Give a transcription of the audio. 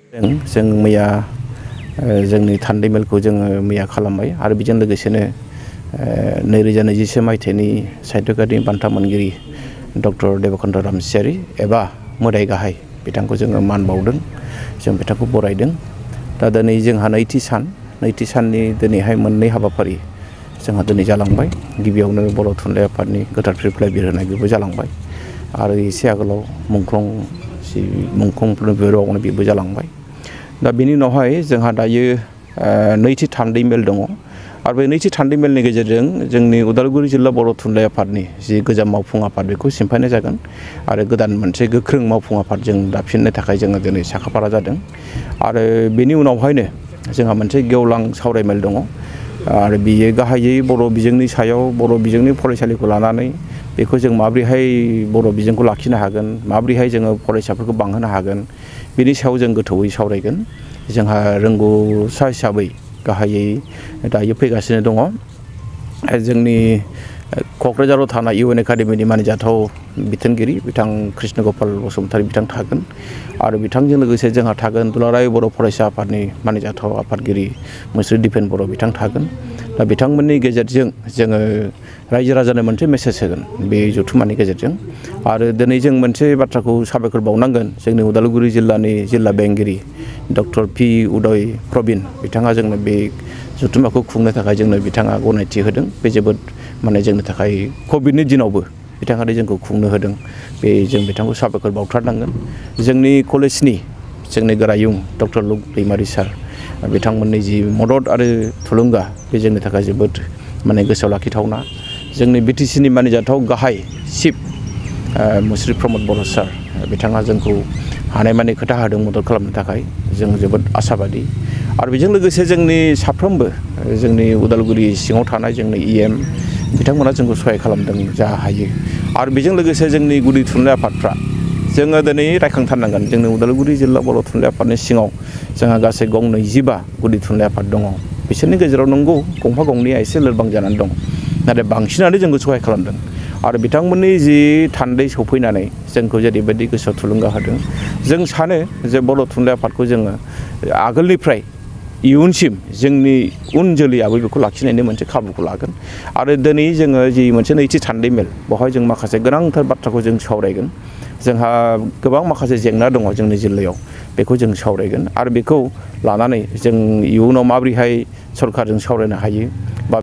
जों मैया जोंनि थान्दै मेलखौ जोङो मैया खालामबाय आरो बेजों लोगोसेनो 2021 मायथाइनि साहित्य एकादेमि बान्था मोनगिरि डक्टर देबकान्त रामसियारि एबा मोदाय गाहाय बिथांखौ जोङो मान बावदों। जों बिथांखौ बरायदों। दा दिनै जोंहा नैथि साननि दिनैहाय मोननै हाबाफारि जोंहा दिनै जालांबाय। गिबियावनो बर' थुनलाइ आफादनि गोथार फिरफिला बिरहोनाय बेबो जालांबाय आरो एसे आगोलाव मुंख्लं बिबावनाय बेबो जालांबाय। दा बेनि उनावहाय जोंहा दायो नैथि थान्दै मेल दङ आरो बे नैथि थान्दै मेलनि गेजेरजों जोंनि उदालगुरि जिल्ला बर' थुनलाइ आफादनि जि गोजाम मावफुं आफाद बेखौ सिमफायनाय जागोन आरो गोदान मोनसे गोख्रों मावफुं आफाद जों दाफिननो थाखाय जोङो दिनै साखाफारा जादों। आरो बेनि उनावहायनो जोंहा मोनसे गेवलां सावरायमेल दङ आरो बियो गाहायै बर' बिजोंनि सायाव बर' बिजोंनि फरायसालिखौ लानानै बेखौ जों माबोरैहाय बर' बिजोंखौ लाखिनो हागोन, माबोरैहाय जोङो फरायसाफोरखौ बांहोनो हागोन, बिनि सायाव जों गोथौयै सावरायगोन। जोंहा रोंगौसा हिसाबै गाहायै दायो फैगासिनो दङ जोंनि क'क्राझाराव थानाय इउएन एकाडेमिनि मानिजाथाव बिथोनगिरि बिथां कृष्ण गपाल बसुमतारी बिथां थागोन आरो बिथांजों लोगोसे जोंहा थागोन दुलाराय बर' फरायसा आफादनि मानिजाथाव आफादगिरि मुस्रि दिपेन बर' बिथां थागोन। दा बिथांमोननि गेजेरजों जोङो रायजो राजानो मोनसे मेसेज होगोन बे जथुम्मानि गेजेरजों। आरो दिनै जों मोनसे बाथ्राखौ साबायखर बावनांगोन जोंनि उदालगुरि जिल्लानि जिल्ला बेंगिरि डक्टर पि उदय प्रबिन बिथाङा जोंनो बे जथुम्माखौ खुंनो थाखाय जोंनो बिथाङा गनायथि होदों। बे जोबोद जोंनि थाखाय कभिडनि दिनावबो बिथाङानो जोंखौ खुंनो होदों। बे जों बिथांखौ साबायखर बावथारनांगोन। जोंनि कलेजनि जोंनि गोरायुं डक्टर लुक दैमारि सार बिथांमोननि जि मदद आरो थुलुंगा बे जोंनि थाखाय जोबोद गोसोआव लाखिथावना। जोंनि बिटिसिनि मानिजाथाव गाहाय चिफ मुस्रि प्रमद बर' सार बिथाङा जोंखौ हानायमानि खोथा होदों मदद खालामनो थाखाय। जों जोबोद आसाबादि आरो बेजों लोगोसे जोंनि साफ्रोमबो जोंनि उदालगुरि सिङाव थानाय जोंनि इएम बिथांमोना जोंखौ सहाय खालामदों जा हायो। आरो बेजों लोगोसे जोंनि गुदि थुनलाइ आफादफ्रा जोङो दिनै रायखांथारनांगोन जोंनि उदालगुरि जिल्ला बर' थुनलाइ आफादनि सिङाव जोंहा गासै गं 25 गुदि थुनलाइ आफाद दङ। बिसोरनि गेजेराव नंगौ गंफा गंनैया एसे लोरबां जानानै दं, नाथाय बांसिनानो जोंखौ सहाय खालामदों। आरो बिथांमोननि जि थान्दै सफैनानै जोंखौ जेरैबायदि गोसोआव थुलुंगा होदों, जों सानो जे बर' थुनलाइ आफादखौ जोङो आगोलनिफ्राय इयुनसिम जोंनि उन जोलैयाबो बेखौ लाखिनायनि मोनसे खाबुखौ लागोन। आरो दिनै जोङो जि मोनसे नैथि थान्दै मेल बेवहाय जों माखासे गोनांथार बाथ्राखौ जों सावरायगोन। जोंहा गोबां माखासे जेंना दङ जोंनि जिल्लायाव, बेखौ जों सावरायगोन आरो बेखौ लानानै जों इयुनाव माबोरैहाय सरकारजों सावरायनो हायो बा